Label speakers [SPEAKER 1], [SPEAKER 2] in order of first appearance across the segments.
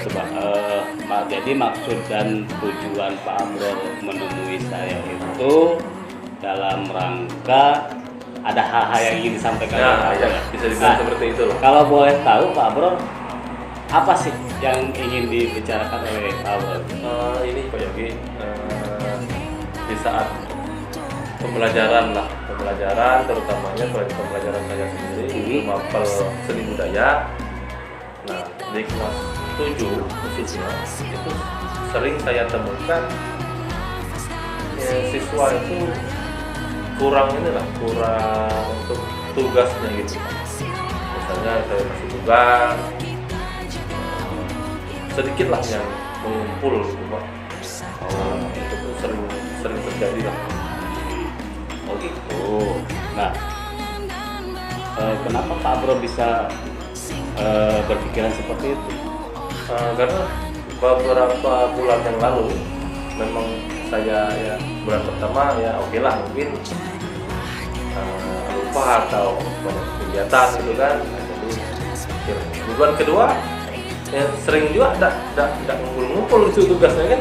[SPEAKER 1] coba. Pak, jadi maksud dan tujuan Pak Abror menemui saya itu dalam rangka ada hal-hal yang ingin disampaikan.
[SPEAKER 2] Ya, bisa dibilang seperti itu loh.
[SPEAKER 1] Kalau boleh tahu Pak Abror, apa sih yang ingin dibicarakan oleh Pak Abror?
[SPEAKER 2] Ini Pak Yogi, di saat pembelajaran terutamanya pembelajaran saya sendiri itu mapel seni budaya. Nah, di kelas 7 khususnya itu sering saya temukan siswa itu kurang untuk tugasnya gitu. Misalnya saya kasih tugas sedikit lah yang mengumpul gitu Pak. Itu sering terjadi lah.
[SPEAKER 1] Oh gitu. Nah, kenapa Pak Abror bisa berpikiran seperti itu?
[SPEAKER 2] Karena beberapa bulan yang lalu memang saya bulan pertama oke lah mungkin lupa atau banyak kegiatan gitu kan. Jadi bulan kedua sering juga tidak ngumpul-ngumpul itu tugasnya kan.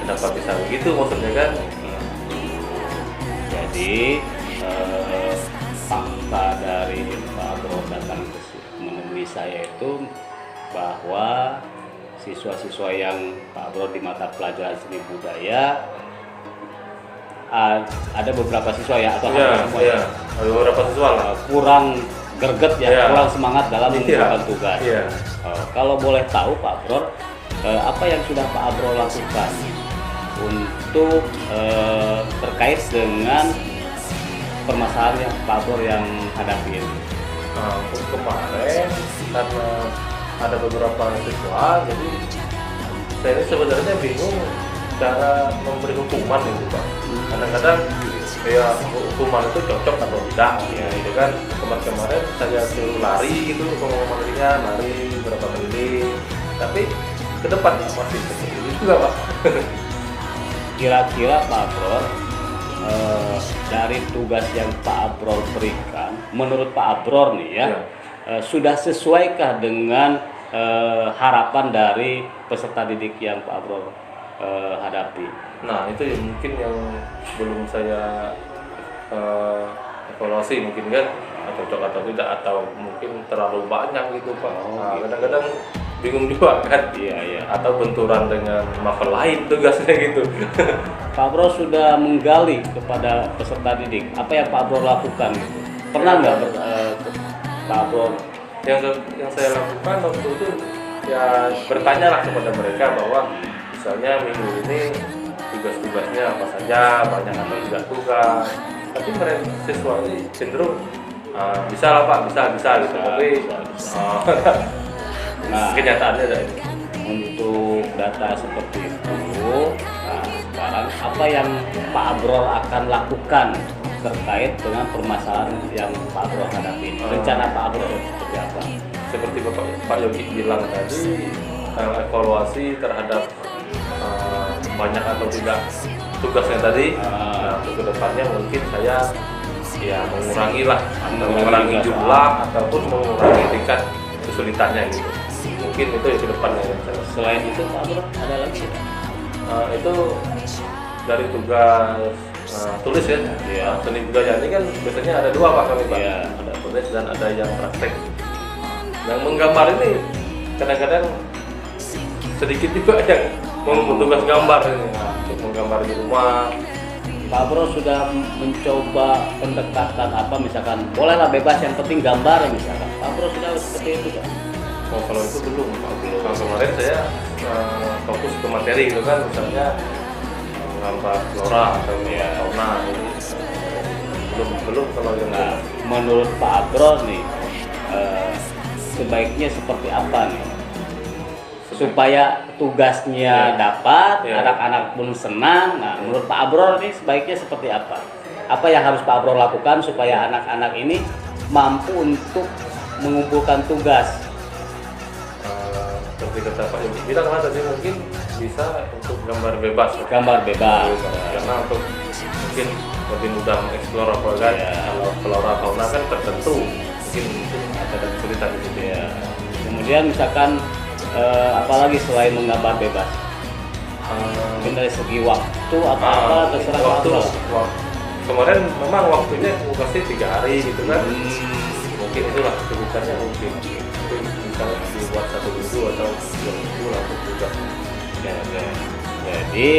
[SPEAKER 2] Kenapa bisa begitu maksudnya kan?
[SPEAKER 1] Jadi fakta dari Pak Abror datang menemui saya itu bahwa siswa-siswa yang Pak Abror di mata pelajaran seni budaya ada beberapa siswa ya atau semua
[SPEAKER 2] ada beberapa siswa lah
[SPEAKER 1] kurang greget kurang semangat dalam mengerjakan tugas. Kalau boleh tahu Pak Abror, apa yang sudah Pak Abror lakukan untuk terkait dengan permasalahan yang Pak Abror yang hadapi ini?
[SPEAKER 2] Untuk kemarin karena ada beberapa siswa, jadi saya ini sebenarnya bingung cara memberi hukuman itu Pak. Kadang-kadang hukuman itu cocok atau tidak ya itu kan. Kemarin saya suruh lari gitu, pengumumannya lari berapa kali, tapi ke depan masih seperti itu juga Pak.
[SPEAKER 1] Kira-kira Pak Abror, dari tugas yang Pak Abror berikan, menurut Pak Abror nih sudah sesuaikah dengan harapan dari peserta didik yang Pak Abror hadapi? Nah,
[SPEAKER 2] itu mungkin yang belum saya evaluasi mungkin kan, cocok atau tidak, atau mungkin terlalu banyak gitu Pak. Kadang-kadang bingung juga kan, atau benturan dengan mapel lain tugasnya gitu.
[SPEAKER 1] Pak Abror sudah menggali kepada peserta didik, apa yang Pak Abror lakukan gitu? Pernah nggak Pak Abror?
[SPEAKER 2] Yang saya lakukan waktu itu bertanya lah kepada mereka bahwa misalnya minggu ini tugas-tugasnya apa saja, banyak atau tidak tugas. Tapi mereka siswa ini cenderung bisa lah Pak, bisa gitu. Tapi kenyataannya ada ini.
[SPEAKER 1] Untuk data seperti itu, sekarang apa yang Pak Abror akan lakukan terkait dengan permasalahan yang Pak Abror hadapi? Rencana Pak Abror seperti apa?
[SPEAKER 2] Seperti Pak Yogi bilang tadi, evaluasi terhadap banyak atau tidak tugasnya tadi. Untuk kedepannya mungkin saya mengurangi jumlah ataupun mengurangi tingkat kesulitannya gitu. Mungkin itu yang kedepannya.
[SPEAKER 1] Selain itu Pak Abror ada lagi?
[SPEAKER 2] Itu dari tugas tulis ya. Seni budaya ini kan biasanya ada dua Pak kami Pak. Ada tulis dan ada yang praktek. Yang menggambar ini kadang-kadang sedikit juga yang tugas gambar ini, untuk menggambar di rumah.
[SPEAKER 1] Pak Abror sudah mencoba pendekatan apa, misalkan bolehlah bebas yang penting gambar misalkan. Pak Abror sudah seperti itu Pak?
[SPEAKER 2] Kalau itu belum Pak. Kalau kemarin saya fokus ke materi gitu kan, misalnya gambar flora atau fauna ini belum kalau yang
[SPEAKER 1] menurut Pak Abror nih sebaiknya seperti apa nih supaya tugasnya dapat, anak-anak pun senang. Nah, menurut Pak Abror nih sebaiknya seperti apa? Apa yang harus Pak Abror lakukan supaya anak-anak ini mampu untuk mengumpulkan tugas?
[SPEAKER 2] Seperti kata Pak Yogi bilang tadi, mungkin bisa untuk gambar bebas. Karena untuk mungkin lebih mudah mengeksplor apa kan. Kalau flora fauna kan tertentu, mungkin ada kesulitan di situ
[SPEAKER 1] Kemudian misalkan apalagi selain menggambar bebas? Mungkin dari segi waktu atau apa terserah
[SPEAKER 2] waktu,
[SPEAKER 1] Pak.
[SPEAKER 2] kemarin memang waktunya aku kasih 3 hari gitu kan. Mungkin itulah kebutuhannya mungkin bisa dibuat 1 minggu atau 2 minggu langsung juga.
[SPEAKER 1] Oke. Jadi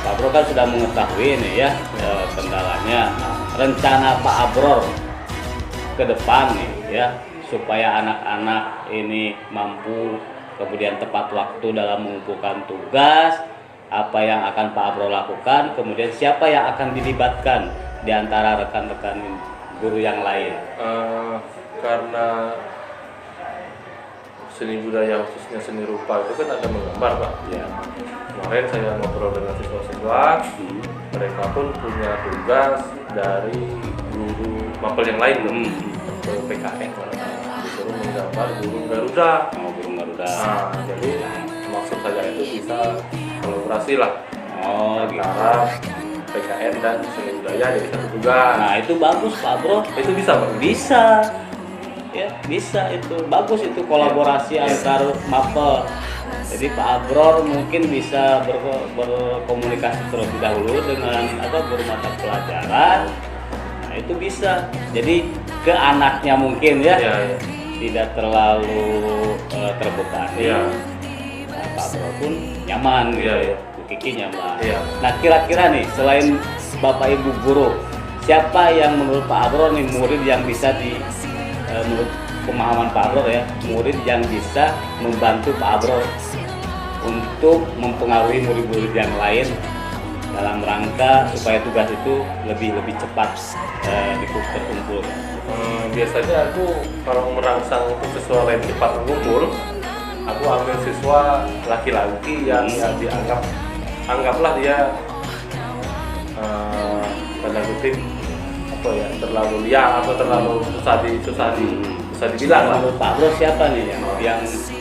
[SPEAKER 1] Pak Bro kan sudah mengetahui nih ya kendalanya. Nah, rencana Pak Abror ke depan nih ya supaya anak-anak ini mampu kemudian tepat waktu dalam mengumpulkan tugas, apa yang akan Pak Abror lakukan, kemudian siapa yang akan dilibatkan di antara rekan-rekan guru yang lain.
[SPEAKER 2] Karena seni budaya khususnya seni rupa itu kan ada menggambar Pak.
[SPEAKER 1] Ya.
[SPEAKER 2] Kemarin saya ngobrol dengan siswa-siswa, mereka pun punya tugas dari guru mapel yang lain ke PKN disuruh menggambar burung Garuda.
[SPEAKER 1] Burung Garuda.
[SPEAKER 2] Nah, jadi maksud saya itu bisa kolaborasi lah
[SPEAKER 1] antara
[SPEAKER 2] PKN dan seni budaya jadi satu tugas.
[SPEAKER 1] Nah itu bagus Pak Bro.
[SPEAKER 2] Itu bisa Pak?
[SPEAKER 1] Bisa. Ya bisa itu bagus itu kolaborasi antar mapel. Jadi Pak Abror mungkin bisa berkomunikasi terlebih dahulu dengan guru mata pelajaran. Nah itu bisa. Jadi ke anaknya mungkin ya. Tidak terlalu terbebani. Nah, Pak Abror pun nyaman. Bu Kiki nyaman. Nah kira-kira nih selain Bapak Ibu guru, siapa yang menurut Pak Abror nih murid yang bisa menurut pemahaman Pak Abror ya, murid yang bisa membantu Pak Abror untuk mempengaruhi murid-murid yang lain dalam rangka supaya tugas itu lebih cepat terkumpul.
[SPEAKER 2] Biasanya aku kalau merangsang untuk siswa lain cepat mengumpul, aku ambil siswa laki-laki yang anggaplah dia tanda kutip terlalu liar atau terlalu susah dibilang lah.
[SPEAKER 1] Menurut Pak Bro siapa nih yang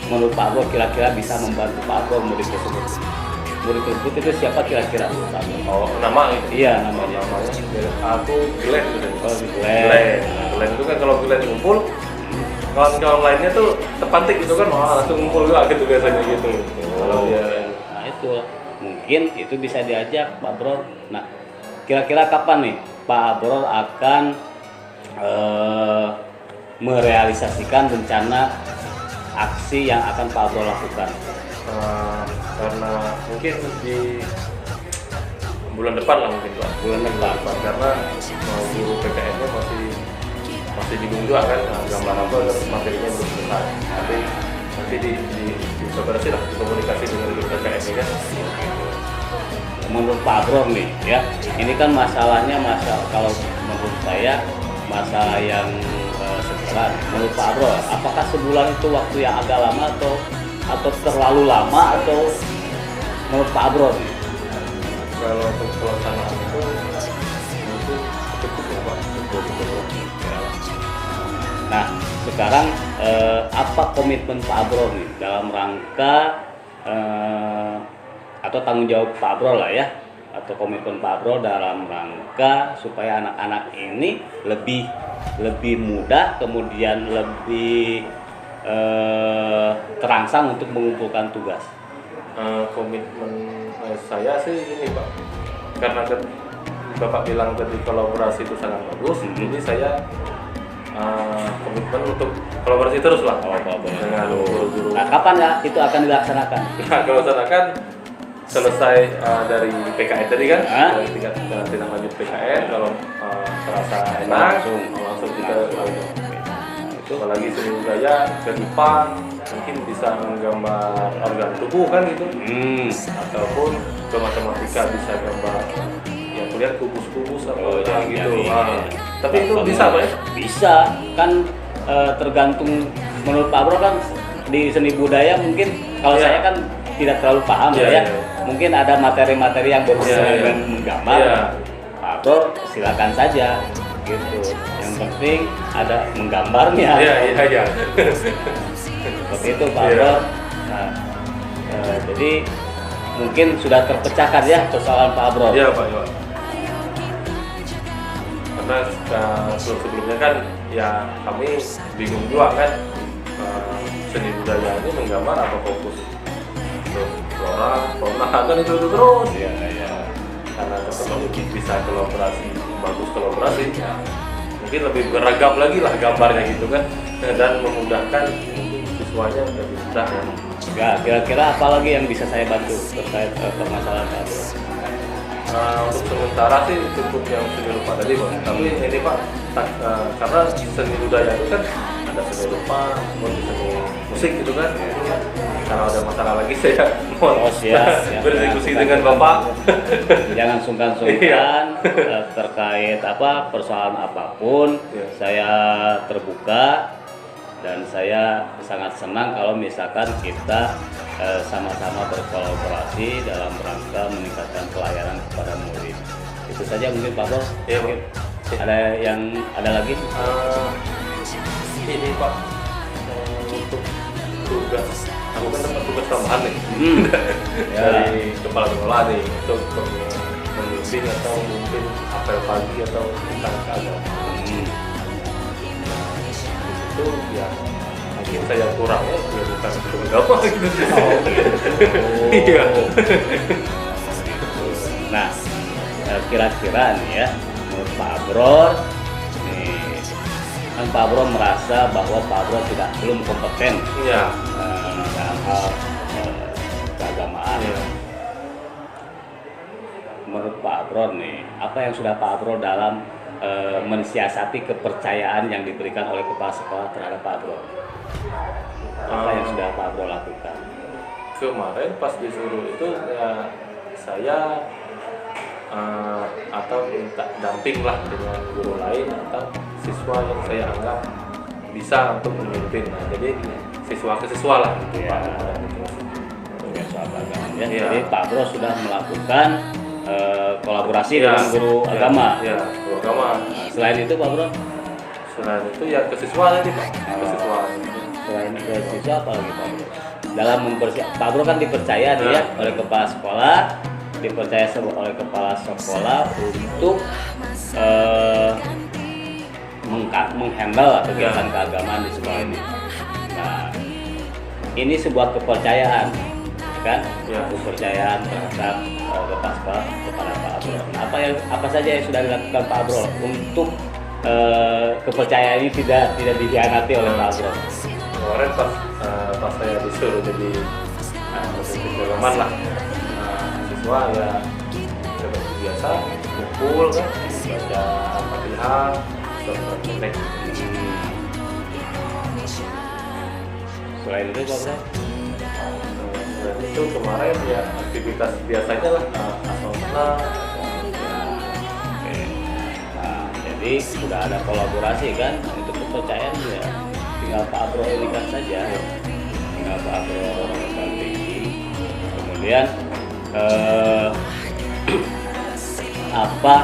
[SPEAKER 1] menurut Pak Bro kira-kira bisa membantu Pak Bro murid tersebut? Murid tersebut itu siapa kira-kira Pak Bro?
[SPEAKER 2] Nama itu?
[SPEAKER 1] Iya namanya.
[SPEAKER 2] Aku Glenn.
[SPEAKER 1] Glenn
[SPEAKER 2] itu kan kalau Glenn ngumpul, kawan-kawan lainnya tuh terpantik gitu kan, langsung ngumpul juga gitu biasanya gitu.
[SPEAKER 1] Nah itu mungkin itu bisa diajak Pak Bro. Nah kira-kira kapan nih Pak Abror akan merealisasikan rencana aksi yang akan Pak Abror lakukan?
[SPEAKER 2] Karena mungkin di bulan depan lah mungkin Pak. Bulan depan karena guru PKN-nya masih bingung juga kan gambar apa materinya belum selesai. Nanti dikomunikasi lah komunikasi dengan guru PKN-nya kan.
[SPEAKER 1] Menurut Pak Abror nih ya, ini kan masalahnya kalau menurut saya masalah yang segera. Menurut Pak Abror, apakah sebulan itu waktu yang agak lama atau terlalu lama atau menurut Pak Abror nih?
[SPEAKER 2] Kalau untuk pelaksanaan itu cukup ya Pak.
[SPEAKER 1] Nah sekarang apa komitmen Pak Abror nih dalam rangka atau tanggung jawab Pak Abror lah ya, atau komitmen Pak Abror dalam rangka supaya anak-anak ini lebih mudah kemudian lebih terangsang untuk mengumpulkan tugas.
[SPEAKER 2] Komitmen saya sih ini Pak, karena Bapak bilang tadi kolaborasi itu sangat bagus, jadi saya komitmen untuk kolaborasi terus lah dengan guru-guru.
[SPEAKER 1] Nah kapan ya itu akan dilaksanakan?
[SPEAKER 2] Kalau dilaksanakan selesai dari PKN tadi kan, dari tingkat tindak lanjut PKN, kalau terasa enak langsung kita itu. Apalagi seni budaya ke depan mungkin bisa menggambar organ tubuh kan gitu, ataupun ke matematika bisa gambar ya kuliah kubus-kubus atau gitu. Tapi itu bisa Pak ya?
[SPEAKER 1] Bisa kan, tergantung menurut Pak Bro kan di seni budaya mungkin kalau saya kan tidak terlalu paham mungkin ada materi-materi yang berhubungan dengan menggambar. Pak Bro silakan saja gitu, yang penting ada menggambarnya. Seperti itu Pak Bro. Nah, jadi mungkin sudah terpecahkan ya persoalan Pak Bro.
[SPEAKER 2] Iya Pak. Karena sebelumnya kan ya kami bingung juga kan seni budaya ini menggambar apa fokus untuk flora, fauna kan itu terus ya, karena ketemu bisa kolaborasi, bagus kolaborasi ya. Mungkin lebih beragam lagi lah gambarnya gitu kan, dan memudahkan siswanya lebih mudah ya.
[SPEAKER 1] Ya, kira-kira apa lagi yang bisa saya bantu terkait permasalahan Pak Bro?
[SPEAKER 2] Untuk sementara sih cukup yang seni rupa tadi Pak. Tapi ini Pak, karena seni budaya itu kan ada seni rupa, seni musik gitu kan. Kalau ada masalah lagi saya mau berdiskusi dengan Bapak.
[SPEAKER 1] Jangan sungkan-sungkan terkait persoalan apapun. Saya terbuka. Dan saya sangat senang kalau misalkan kita sama-sama berkolaborasi dalam rangka meningkatkan pelayanan kepada murid. Itu saja mungkin Pak Bro.
[SPEAKER 2] Ya, Pak.
[SPEAKER 1] Ada lagi?
[SPEAKER 2] Ini Pak, untuk tugas, aku kan dapat tugas tambahan nih dari kepala sekolah nih untuk memimpin atau memimpin apel pagi atau tentang keagamaan. Itu ya mungkin saya kurangnya ya bukan berapa gitu. Iya.
[SPEAKER 1] Nah, kira-kira nih ya, menurut Pak Abror, nih kan Pak Abror merasa bahwa Pak Abror belum kompeten dalam hal keagamaan. Menurut Pak Abror nih, apa yang sudah Pak Abror dalam mensiasati kepercayaan yang diberikan oleh kepala sekolah terhadap Pak Bro? Apa yang sudah Pak Bro lakukan?
[SPEAKER 2] Kemarin pas disuruh itu ya, saya atau minta damping lah dengan guru lain atau siswa yang saya anggap bisa untuk memimpin. Nah, jadi siswa ke siswa lah gitu ya.
[SPEAKER 1] Jadi Pak Bro sudah melakukan kolaborasi dengan guru agama.
[SPEAKER 2] Ya, guru agama.
[SPEAKER 1] Nah, selain itu Pak Bro?
[SPEAKER 2] Selain itu ya ke siswa tadi Pak. Ke siswa.
[SPEAKER 1] Selain ke siswa apa lagi Pak Bro? Dalam Pak Bro kan dipercaya ya oleh kepala sekolah, dipercaya oleh kepala sekolah untuk menghandle kegiatan keagamaan di sekolah ini. Nah, ini sebuah kepercayaan, kan? Kepercayaan terhadap kepala sekolah kepada Pak Bro. Nah, apa saja yang sudah dilakukan Pak Bro untuk kepercayaan ini tidak dikhianati oleh Pak Bro?
[SPEAKER 2] Kemarin pas saya disuruh jadi pengalaman lah, siswa ya seperti biasa kumpul kan, baca Al-Fatihah, surat pendek.
[SPEAKER 1] Selain itu Pak Bro?
[SPEAKER 2] Dan itu kemarin ya aktivitas biasanya lah, asal-asal.
[SPEAKER 1] Nah, jadi sudah ada kolaborasi kan, itu kepercayaan ya tinggal Pak Bro inikan saja, tinggal Pak Bro dampingi. Kemudian apa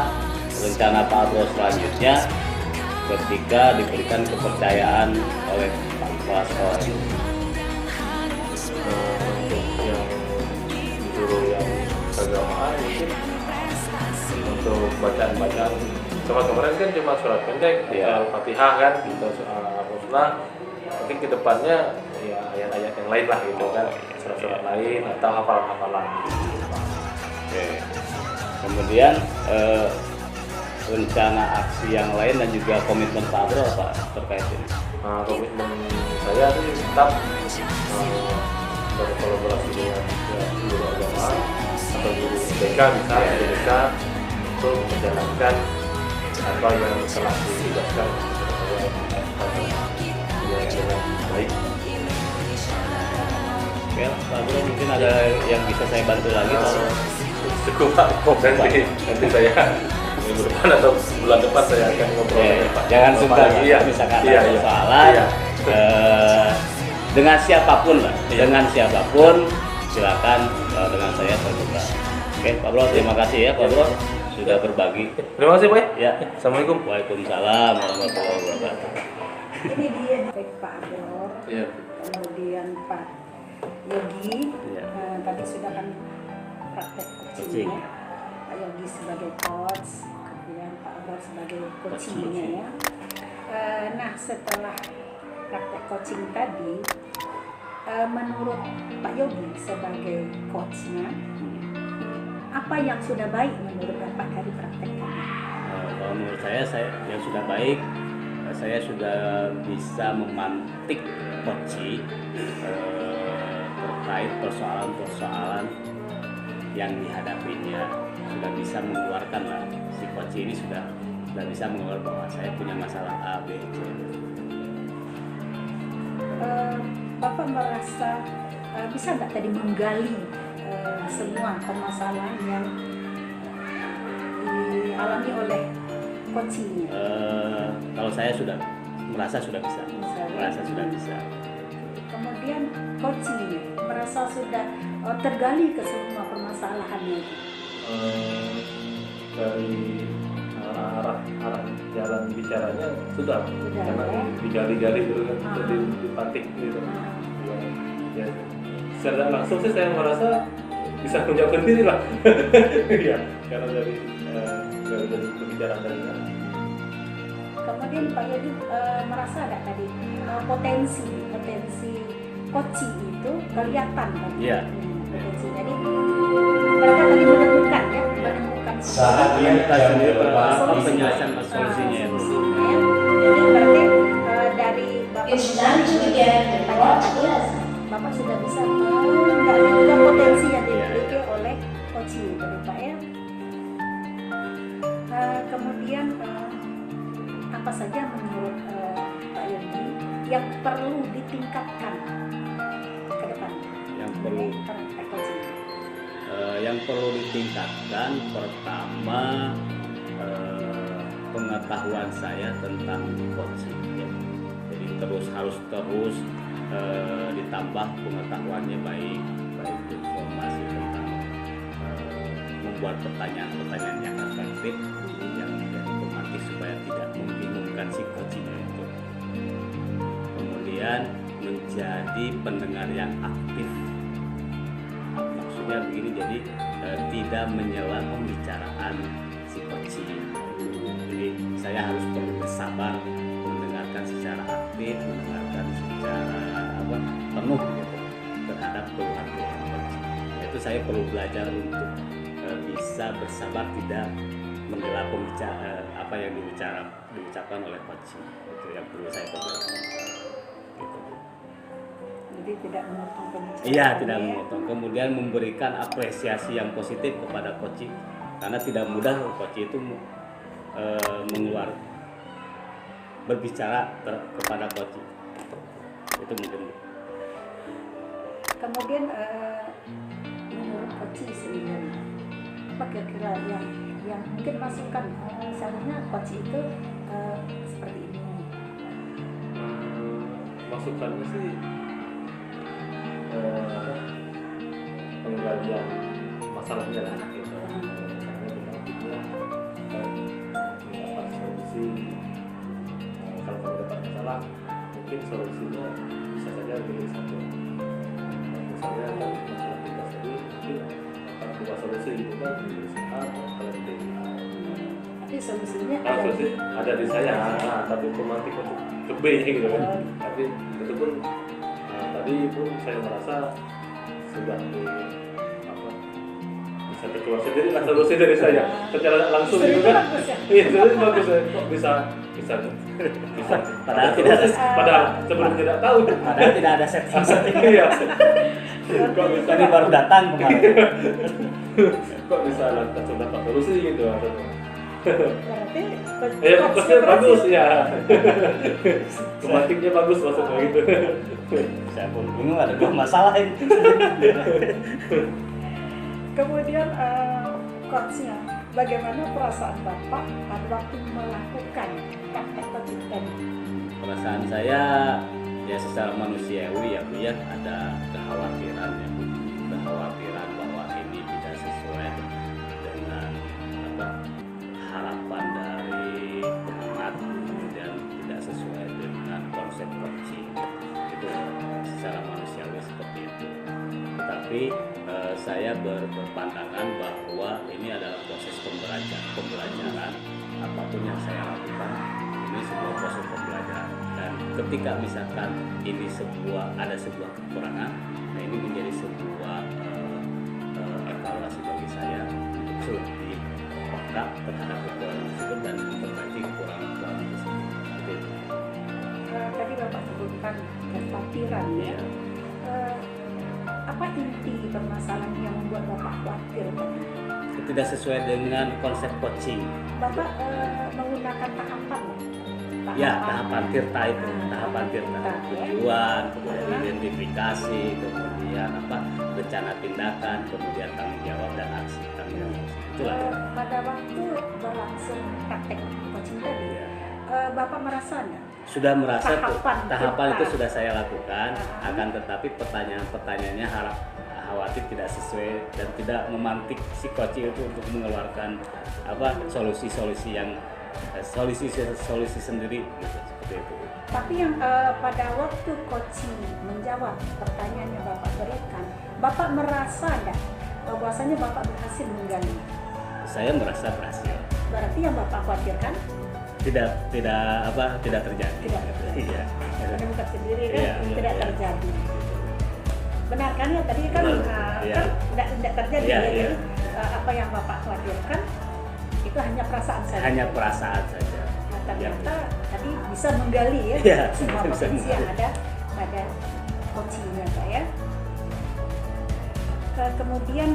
[SPEAKER 1] rencana Pak Bro selanjutnya ketika diberikan kepercayaan oleh Pak Kepala Sekolah ini?
[SPEAKER 2] Yang keagamaan mungkin untuk bacaan-bacaan kemarin kan cuma surat pendek, Al-Fatihah kan, atau Al-Musnah. Mungkin kedepannya ya ayat-ayat yang lain lah gitu kan, surat-surat lain atau hafalan-hafalan.
[SPEAKER 1] Oke. Kemudian rencana aksi yang lain dan juga komitmen Pak Bro apa terkait ini?
[SPEAKER 2] Komitmen saya sih tetap berkolaborasi dengan guru agama atau guru BK bisa untuk menjalankan apa yang telah ditugaskan dengan baik.
[SPEAKER 1] Oke, Pak Bro mungkin ada yang bisa saya bantu lagi kalau
[SPEAKER 2] cukup Pak. Nanti saya minggu depan atau bulan depan saya akan ngobrol dengan Pak.
[SPEAKER 1] Jangan sungkan misalkan ada persoalan dengan siapapun lah, dengan siapapun silakan dengan saya terbuka. Oke, Pak Bro, terima kasih ya Pak Bro sudah berbagi.
[SPEAKER 2] Terima kasih Pak.
[SPEAKER 1] Ya,
[SPEAKER 2] Assalamualaikum.
[SPEAKER 1] Waalaikumsalam warahmatullahi wabarakatuh.
[SPEAKER 3] Ini dia Pak Bro, kemudian Pak Yogi, tadi sudah kan praktek coachingnya, Pak Yogi sebagai coach, kemudian Pak Bro sebagai coachingnya ya. Nah setelah praktek coaching tadi, menurut Pak Yogi sebagai coachnya, apa yang sudah baik menurut Bapak dari praktek ini?
[SPEAKER 1] Kalau menurut saya yang sudah baik, saya sudah bisa memantik coach terkait persoalan-persoalan yang dihadapinya, sudah bisa mengeluarkan lah, si coach ini sudah bisa mengeluarkan bahwa saya punya masalah A, B, C.
[SPEAKER 3] Bapak merasa bisa nggak tadi menggali semua permasalahan yang dialami oleh coaching?
[SPEAKER 1] Kalau saya sudah merasa sudah bisa.
[SPEAKER 3] Kemudian coaching merasa sudah tergali ke semua permasalahannya.
[SPEAKER 2] Dari arah jalan bicaranya sudah karena ya? Digali-gali gitu kan, jadi dipantik gitu. Ya, secara langsung sih saya merasa bisa menjawab sendiri lah. Ya, karena dari pembicaraan tadinya.
[SPEAKER 3] Kemudian Pak Yogi merasa ada tadi potensi coaching itu kelihatan kan?
[SPEAKER 1] Iya.
[SPEAKER 3] Potensi. Jadi mereka tadi menemukan
[SPEAKER 1] saat dia penyelesaian solusinya.
[SPEAKER 3] Jadi berarti dari Bapak sudah bisa menggali juga potensi yang dimiliki oleh coaching tadi Pak ya. Kemudian apa saja menurut Pak Yogi yang perlu ditingkatkan ke depan?
[SPEAKER 1] Yang perlu ditingkatkan pertama pengetahuan saya tentang coaching ya. Jadi harus terus ditambah pengetahuannya, baik informasi tentang membuat pertanyaan yang efektif, yang informatif supaya tidak membingungkan si coaching itu. Kemudian menjadi pendengar yang aktif. Maksudnya begini, jadi tidak menyela pembicaraan si coaching. Jadi saya harus perlu bersabar mendengarkan secara aktif, mendengarkan secara penuh gitu, terhadap keluhan-keluhan coaching. Itu saya perlu belajar untuk bisa bersabar, tidak menghela apa yang diucapkan oleh coaching. Itu yang perlu saya pelajari.
[SPEAKER 3] Jadi tidak memotong pembicaraan.
[SPEAKER 1] Iya, tidak memotong. Kemudian memberikan apresiasi yang positif kepada coaching, karena tidak mudah coaching itu berbicara kepada coaching. Itu mungkin.
[SPEAKER 3] Kemudian menurut coaching sendiri, apa kira-kira yang mungkin masukan seharusnya coaching itu seperti ini?
[SPEAKER 2] Masukannya sih penggalian masalahnya lah gitu. Mendapat solusi. Kalau kamu dapat masalah, mungkin solusinya bisa saja pilih satu. Misalnya kan masalah tugas tadi mungkin dapat dua solusi itu kan solusi A kalau B.
[SPEAKER 3] Tapi solusinya
[SPEAKER 2] ada di saya, tapi pemantik untuk B gitu kan. Tapi itu pun tadi pun saya merasa sudah bisa keluar sendiri lah solusi dari saya secara langsung gitu kan. Iya, jadi bagus kok bisa padahal sebelum tidak tahu,
[SPEAKER 1] padahal tidak ada setting.
[SPEAKER 2] Iya. Kok bisa
[SPEAKER 1] ini baru datang kemarin.
[SPEAKER 2] Kok bisa langsung dapat solusi gitu.
[SPEAKER 3] Berarti
[SPEAKER 2] maksudnya bagus ya. Pematiknya bagus maksudnya gitu.
[SPEAKER 1] Saya pun bingung, ada dua masalah ini.
[SPEAKER 3] Kemudian coachnya, bagaimana perasaan Bapak pada waktu melakukan praktek coaching tadi?
[SPEAKER 1] Perasaan saya ya secara manusiawi ya, ada kekhawatiran bahwa ini tidak sesuai dengan harapan dari pengamat, kemudian tidak sesuai dengan konsep coaching. Itu secara manusiawi seperti itu. Tetapi saya berpandangan bahwa ini adalah proses pembelajaran. Apapun yang saya lakukan ini sebuah proses pembelajaran. Dan ketika misalkan ini ada sebuah kekurangan, nah ini menjadi sebuah evaluasi bagi saya untuk lebih peka terhadap kekurangan tersebut dan memperbaiki kekurangan tersebut.
[SPEAKER 3] Tadi Bapak sebutkan kekhawatiran ya. Apa inti permasalahan yang membuat Bapak khawatir?
[SPEAKER 1] Tidak sesuai dengan konsep coaching.
[SPEAKER 3] Bapak menggunakan tahapan.
[SPEAKER 1] Ya, tahapan tirta itu, tahapan tirta. Tujuan, kemudian identifikasi, kemudian rencana tindakan, kemudian tanggung jawab dan aksi tanggung jawab. Itulah.
[SPEAKER 3] Pada waktu berlangsung praktek coaching tadi, Bapak merasa enggak?
[SPEAKER 1] Sudah merasa tahapan itu
[SPEAKER 3] kita
[SPEAKER 1] sudah saya lakukan, akan tetapi pertanyaannya khawatir tidak sesuai dan tidak memantik si coaching itu untuk mengeluarkan solusi-solusi yang solusi sendiri gitu, seperti itu.
[SPEAKER 3] Tapi yang pada waktu coaching menjawab pertanyaan yang Bapak berikan, Bapak merasa enggak bahwasanya Bapak berhasil menggali?
[SPEAKER 1] Saya merasa berhasil.
[SPEAKER 3] Berarti yang Bapak khawatirkan
[SPEAKER 1] tidak terjadi.
[SPEAKER 3] Tidak terjadi.
[SPEAKER 1] Iya.
[SPEAKER 3] Menemukan sendiri kan
[SPEAKER 1] Iya,
[SPEAKER 3] tidak
[SPEAKER 1] iya.
[SPEAKER 3] terjadi. Benar kan ya tadi kan
[SPEAKER 1] Iya.
[SPEAKER 3] kan tidak terjadi
[SPEAKER 1] Iya,
[SPEAKER 3] ya.
[SPEAKER 1] iya.
[SPEAKER 3] Jadi apa yang Bapak khawatirkan itu hanya perasaan saja.
[SPEAKER 1] Hanya perasaan saja.
[SPEAKER 3] Nah, ternyata tadi bisa menggali ya
[SPEAKER 1] Iya,
[SPEAKER 3] semua
[SPEAKER 1] bisa
[SPEAKER 3] potensi yang
[SPEAKER 1] menggali.
[SPEAKER 3] ada pada coachingnya Pak ya. Kemudian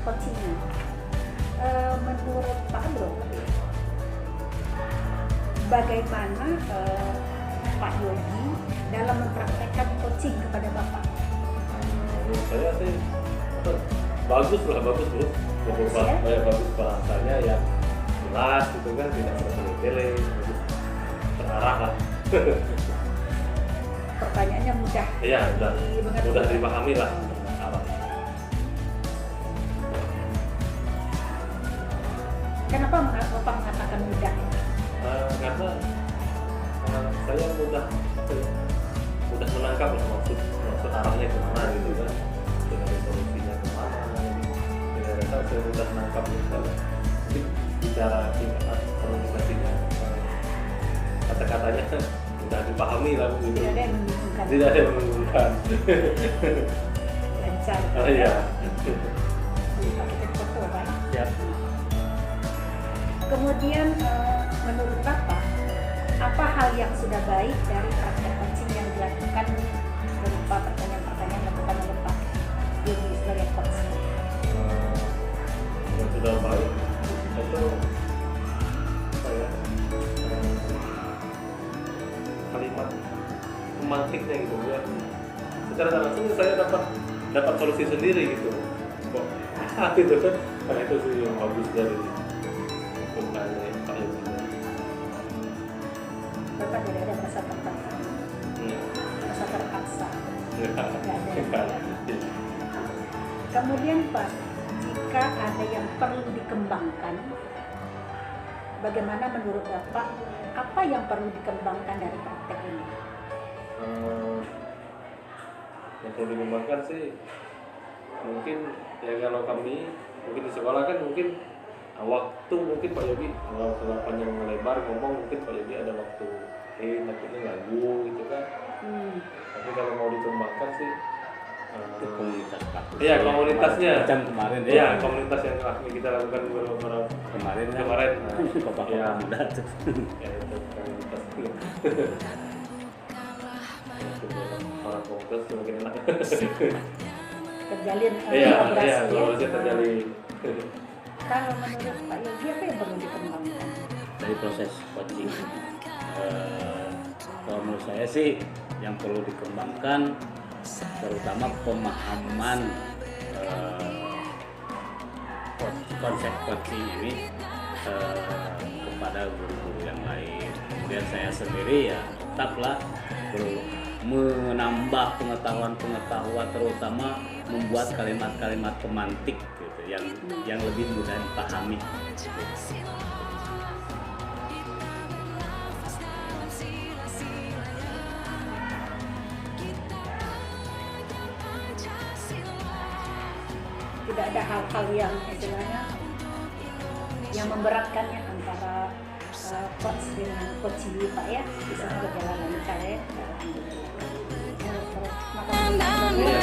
[SPEAKER 3] coachingnya menurut Pak Bro, bagaimana Pak Yogi dalam mempraktekkan coaching kepada Bapak?
[SPEAKER 2] Menurut saya sih bagus bro.
[SPEAKER 3] Bagus ya?
[SPEAKER 2] Bagus bahasanya yang jelas gitu kan, tidak bertele-tele, bagus terarah lah.
[SPEAKER 3] Pertanyaannya mudah.
[SPEAKER 2] Iya,
[SPEAKER 3] dimengerti.
[SPEAKER 2] mudah dipahami lah. Arah.
[SPEAKER 3] Kenapa Bapak mengatakan mudah?
[SPEAKER 2] Karena saya mudah menangkap lah maksud arahnya kemana gitu kan, dengan solusinya kemana. Saya mudah menangkap misalnya bicara komunikasinya, kata-katanya mudah dipahami lah gitu.
[SPEAKER 3] Tidak ada yang membingungkan.
[SPEAKER 2] Tidak ada yang membingungkan.
[SPEAKER 3] Lancar.
[SPEAKER 2] Oh iya.
[SPEAKER 3] Pakai foto Pak.
[SPEAKER 1] Siap.
[SPEAKER 3] Kemudian menurut Bapak, apa hal yang sudah baik dari praktek coaching yang dilakukan berupa pertanyaan-pertanyaan yang dilakukan oleh Pak Yogi sebagai coach?
[SPEAKER 2] Yang sudah baik itu kalimat pemantiknya gitu ya. Secara langsung saya dapat solusi sendiri gitu. Kok gitu kan? Karena itu sih yang bagus dari pembangunan Pak Yogi.
[SPEAKER 3] Bapak tidak ada merasa tertekan, merasa terpaksa. Tidak ada. Kemudian Pak, jika ada yang perlu dikembangkan, bagaimana menurut Bapak, apa yang perlu dikembangkan dari praktek ini?
[SPEAKER 2] Yang perlu dikembangkan sih mungkin ya, kalau kami mungkin di sekolah kan mungkin waktu mungkin Pak Yogi kalau panjang melebar ngomong, mungkin Pak Yogi ada waktu takutnya ganggu gitu kan. Tapi kalau mau dikembangkan sih
[SPEAKER 1] Itu komunitas praktis.
[SPEAKER 2] iya, komunitasnya
[SPEAKER 1] Macam kemarin
[SPEAKER 2] iya, komunitas yang kita lakukan beberapa
[SPEAKER 1] kemarin Bapak
[SPEAKER 2] Iya.
[SPEAKER 1] muda tuh.
[SPEAKER 2] ya itu komunitas orang komunitas mungkin enak.
[SPEAKER 3] Terjalin
[SPEAKER 2] Iya,
[SPEAKER 3] kolaborasi ya.
[SPEAKER 2] kolaborasi terjalin.
[SPEAKER 3] Kalau menurut Pak Yogi, apa yang perlu dikembangkan?
[SPEAKER 1] Dari proses coaching, kalau menurut saya sih yang perlu dikembangkan terutama pemahaman konsep coaching ini kepada guru-guru yang lain. Kemudian saya sendiri ya tetaplah menambah pengetahuan terutama membuat kalimat-kalimat pemantik gitu yang lebih mudah dipahami.
[SPEAKER 3] Tidak ada hal-hal yang istilahnya yang memberatkannya antara coach dengan coach Pak ya, bisa berjalan lancar ya. Alhamdulillah. Terima kasih.